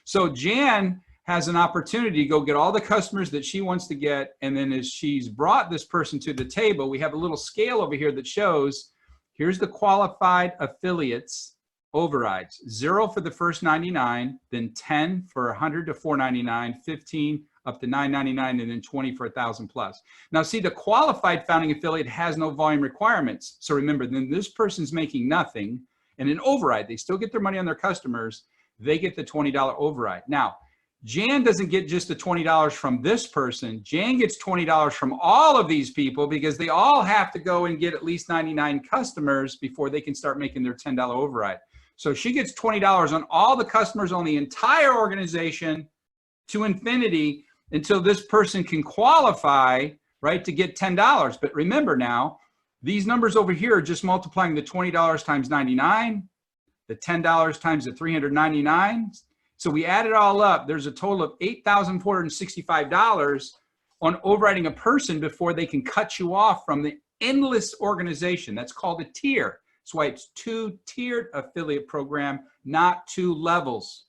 So Jan has an opportunity to go get all the customers that she wants to get. And then as she's brought this person to the table, we have a little scale over here that shows, here's the qualified affiliates overrides. 0 for the first 99, then 10 for 100 to 499, 15 up to 999, and then 20 for 1,000 plus. Now see, the qualified founding affiliate has no volume requirements. So remember, then this person's making nothing, and an override, they still get their money on their customers, they get the $20 override. Now, Jan doesn't get just the $20 from this person. Jan gets $20 from all of these people because they all have to go and get at least 99 customers before they can start making their $10 override. So she gets $20 on all the customers on the entire organization to infinity until this person can qualify, right, to get $10. But remember now, these numbers over here are just multiplying the $20 times 99, the $10 times the 399. So we add it all up, there's a total of $8,465 on overriding a person before they can cut you off from the endless organization. That's called a tier. That's why it's 2-tiered affiliate program, not 2 levels.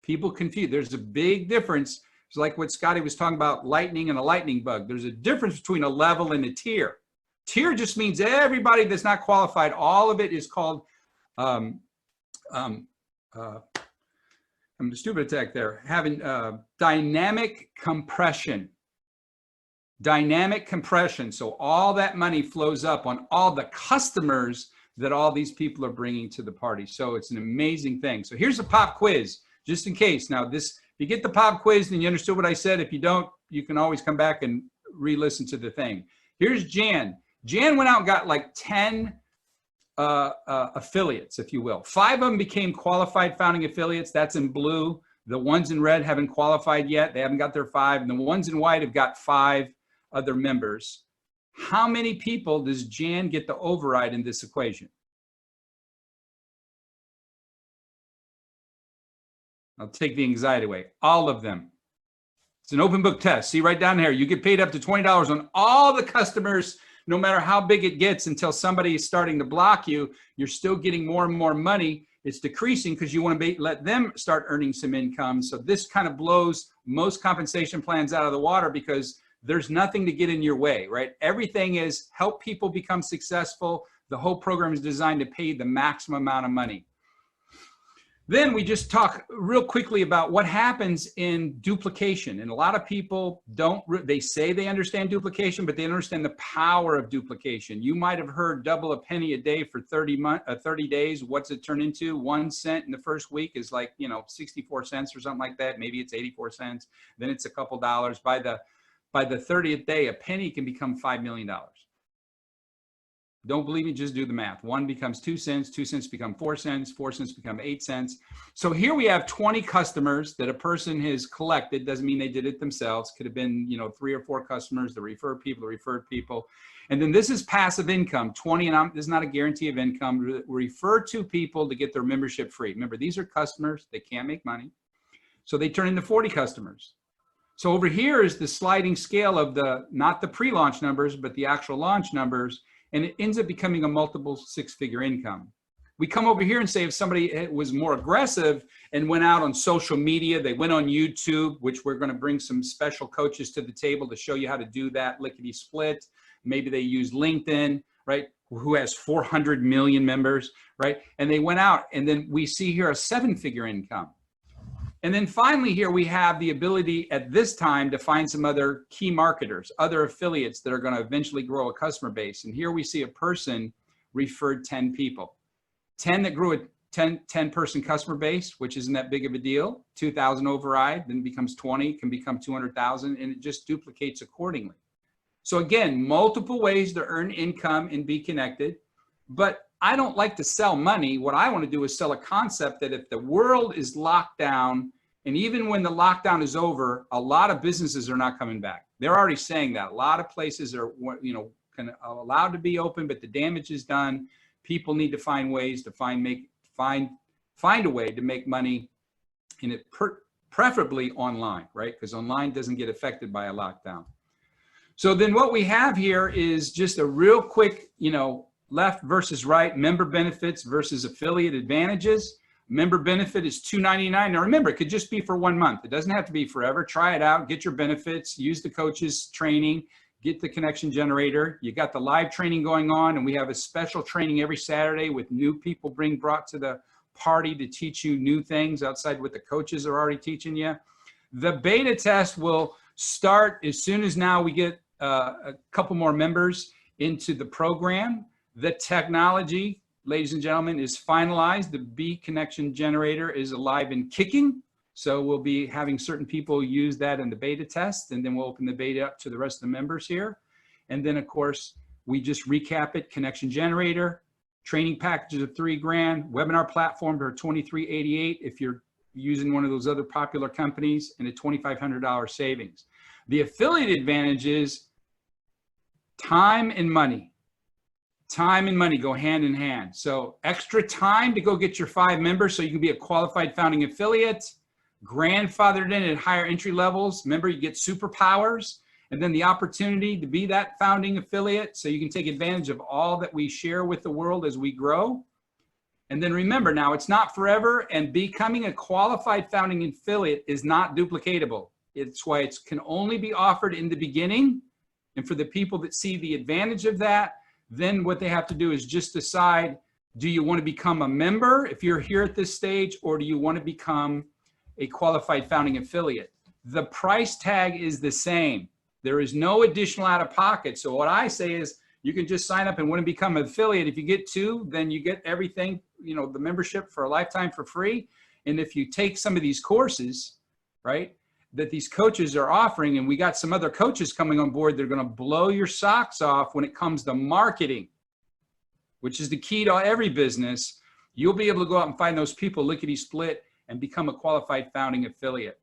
People confuse. There's a big difference. It's like what Scotty was talking about, lightning and a lightning bug. There's a difference between a level and a tier. Tier just means everybody that's not qualified. All of it is called, I'm the stupid attack there, having dynamic compression. Dynamic compression. So all that money flows up on all the customers that all these people are bringing to the party. So it's an amazing thing. So here's a pop quiz, just in case. Now this, if you get the pop quiz, then you understood what I said. If you don't, you can always come back and re-listen to the thing. Here's Jan. Jan went out and got like 10 affiliates, if you will. 5 of them became qualified founding affiliates. That's in blue. The ones in red haven't qualified yet. They haven't got their 5. And the ones in white have got 5 other members. How many people does Jan get the override in this equation? I'll take the anxiety away. All of them. It's an open book test. See right down here, you get paid up to $20 on all the customers, no matter how big it gets, until somebody is starting to block you. You're still getting more and more money. It's decreasing because you want to let them start earning some income. So this kind of blows most compensation plans out of the water because there's nothing to get in your way, right? Everything is help people become successful. The whole program is designed to pay the maximum amount of money. Then we just talk real quickly about what happens in duplication. And a lot of people don't, they say they understand duplication, but they don't understand the power of duplication. You might have heard double a penny a day for 30 days. What's it turn into? 1 cent in the first week is like, 64 cents or something like that. Maybe it's 84 cents. Then it's a couple dollars. By the 30th day, a penny can become $5 million. Don't believe me, just do the math. 1 becomes 2 cents, 2 cents become 4 cents, 4 cents become 8 cents. So here we have 20 customers that a person has collected. Doesn't mean they did it themselves. Could have been, 3 or 4 customers, the referred people. And then this is passive income, 20, and this is not a guarantee of income. Refer to people to get their membership free. Remember, these are customers, they can't make money. So they turn into 40 customers. So over here is the sliding scale of not the pre-launch numbers, but the actual launch numbers. And it ends up becoming a multiple 6-figure income. We come over here and say if somebody was more aggressive and went out on social media, they went on YouTube, which we're going to bring some special coaches to the table to show you how to do that lickety split. Maybe they use LinkedIn, right? Who has 400 million members, right? And they went out, and then we see here a 7-figure income. And then finally here we have the ability at this time to find some other key marketers, other affiliates that are going to eventually grow a customer base. And here we see a person referred 10 people. 10 that grew a 10 person customer base, which isn't that big of a deal. 2,000 override, then becomes 20, can become 200,000, and it just duplicates accordingly. So again, multiple ways to earn income in BeeKonnected, but I don't like to sell money. What I want to do is sell a concept that if the world is locked down, and even when the lockdown is over, a lot of businesses are not coming back. They're already saying that. A lot of places are, allowed to be open, but the damage is done. People need to find ways to find a way to make money in it, preferably online, right? Because online doesn't get affected by a lockdown. So then what we have here is just a real quick, left versus right, member benefits versus affiliate advantages. Member benefit is $2.99. Now remember, it could just be for 1 month. It doesn't have to be forever. Try it out, get your benefits, use the coach's training, get the connection generator. You got the live training going on, and we have a special training every Saturday with new people brought to the party to teach you new things outside what the coaches are already teaching you. The beta test will start as soon as now we get a couple more members into the program. The technology, ladies and gentlemen, is finalized. The B connection generator is alive and kicking. So we'll be having certain people use that in the beta test, and then we'll open the beta up to the rest of the members here. And then of course, we just recap it: connection generator, training packages of $3,000, webinar platform for $23.88 if you're using one of those other popular companies, and a $2,500 savings. The affiliate advantage is time and money. Time and money go hand in hand. So extra time to go get your 5 members so you can be a qualified founding affiliate, grandfathered in at higher entry levels. Remember, you get superpowers, and then the opportunity to be that founding affiliate so you can take advantage of all that we share with the world as we grow. And then remember, now it's not forever, and becoming a qualified founding affiliate is not duplicatable. It's why it can only be offered in the beginning. And for the people that see the advantage of that, then what they have to do is just decide, do you want to become a member if you're here at this stage, or do you want to become a qualified founding affiliate? The price tag is the same. There is no additional out of pocket. So what I say is you can just sign up and want to become an affiliate. If you get 2, then you get everything, the membership for a lifetime for free. And if you take some of these courses, right, that these coaches are offering, and we got some other coaches coming on board, they're going to blow your socks off when it comes to marketing, which is the key to every business. You'll be able to go out and find those people lickety-split and become a qualified founding affiliate.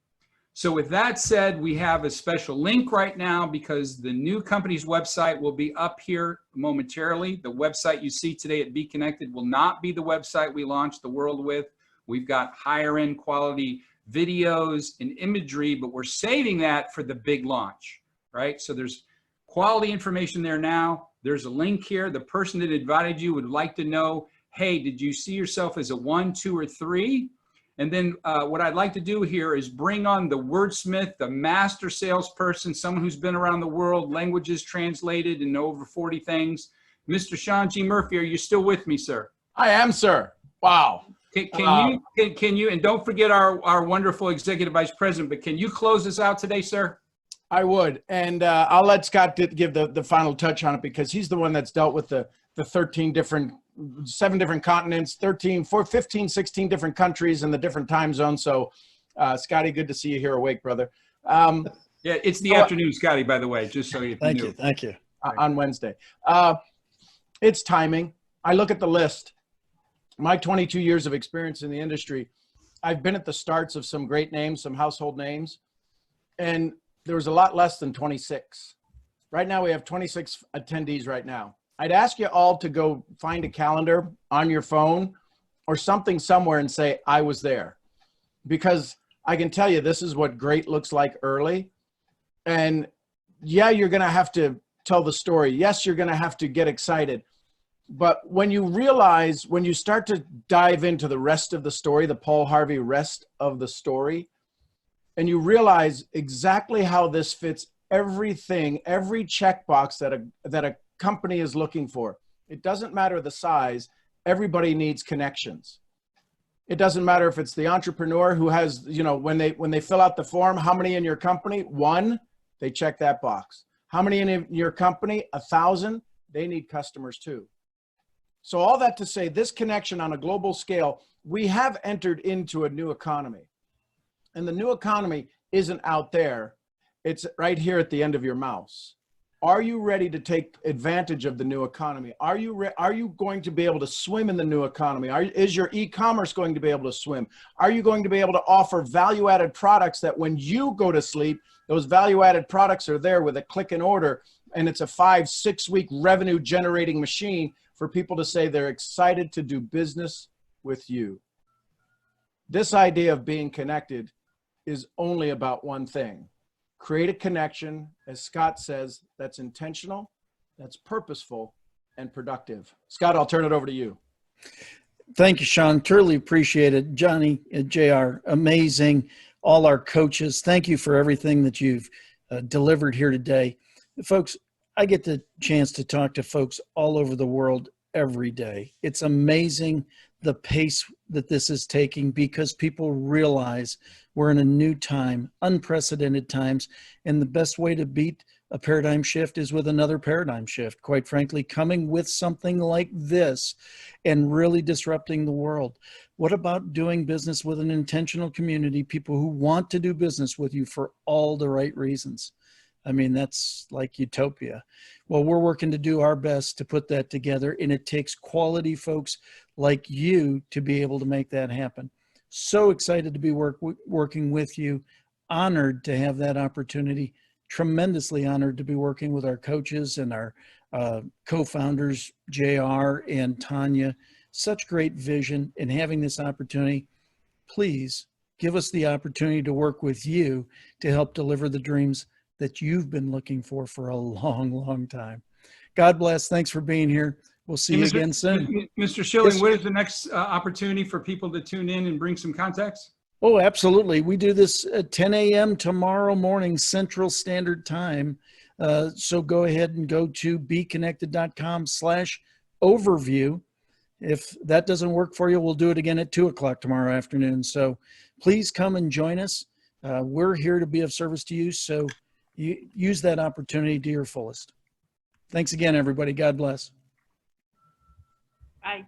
So with that said, we have a special link right now because the new company's website will be up here momentarily. The website you see today at BeeKonnected will not be the website we launched the world with. We've got higher end quality videos and imagery, but we're saving that for the big launch, right? So there's quality information there now. There's a link here. The person that invited you would like to know, hey, did you see yourself as a 1, 2, or 3? And then what I'd like to do here is bring on the wordsmith, the master salesperson, someone who's been around the world, languages translated and over 40 things. Mr. Sean G. Murphy, are you still with me, sir? I am, sir. Wow. Can you, and don't forget our wonderful executive vice president, but can you close us out today, sir? I would. And I'll let Scott give the final touch on it, because he's the one that's dealt with the 7 different continents, 15, 16 different countries and the different time zones. So Scotty, good to see you here awake, brother. Yeah, it's the afternoon, Scotty, by the way, just so you Thank knew. you. Thank you. On Wednesday. It's timing. I look at the list. My 22 years of experience in the industry, I've been at the starts of some great names, some household names, and there was a lot less than 26. Right now we have 26 attendees right now. I'd ask you all to go find a calendar on your phone or something somewhere and say, I was there. Because I can tell you, this is what great looks like early. And yeah, you're going to have to tell the story. Yes, you're going to have to get excited. But when you realize, when you start to dive into the rest of the story, the Paul Harvey rest of the story, and you realize exactly how this fits everything, every checkbox that a company is looking for. It doesn't matter the size. Everybody needs connections. It doesn't matter if it's the entrepreneur who has, when they fill out the form, how many in your company? 1, they check that box. How many in your company? 1,000, they need customers too. So all that to say, this connection on a global scale, we have entered into a new economy. And the new economy isn't out there. It's right here at the end of your mouse. Are you ready to take advantage of the new economy? Are you going to be able to swim in the new economy? Is your e-commerce going to be able to swim? Are you going to be able to offer value-added products that when you go to sleep, those value-added products are there with a click and order, and it's a 5-6 week revenue generating machine for people to say they're excited to do business with you. This idea of being connected is only about one thing. Create a connection, as Scott says, that's intentional, that's purposeful, and productive. Scott, I'll turn it over to you. Thank you, Sean. Truly appreciate it. Johnny, JR, amazing. All our coaches, thank you for everything that you've delivered here today. Folks, I get the chance to talk to folks all over the world every day. It's amazing the pace that this is taking because people realize we're in a new time, unprecedented times, and the best way to beat a paradigm shift is with another paradigm shift. Quite frankly, coming with something like this and really disrupting the world. What about doing business with an intentional community, people who want to do business with you for all the right reasons? I mean, that's like utopia. Well, we're working to do our best to put that together, and it takes quality folks like you to be able to make that happen. So excited to be working with you. Honored to have that opportunity. Tremendously honored to be working with our coaches and our co-founders, JR and Tanya. Such great vision in having this opportunity. Please give us the opportunity to work with you to help deliver the dreams that you've been looking for a long, long time. God bless. Thanks for being here. We'll see you again soon. Mr. Schilling, Yes. what is the next opportunity for people to tune in and bring some context? Oh, absolutely. We do this at 10 a.m. tomorrow morning, Central Standard Time. So go ahead and go to BeeKonnected.com/overview. If that doesn't work for you, we'll do it again at 2 o'clock tomorrow afternoon. So please come and join us. We're here to be of service to you. So use that opportunity to your fullest. Thanks again, everybody. God bless. Bye.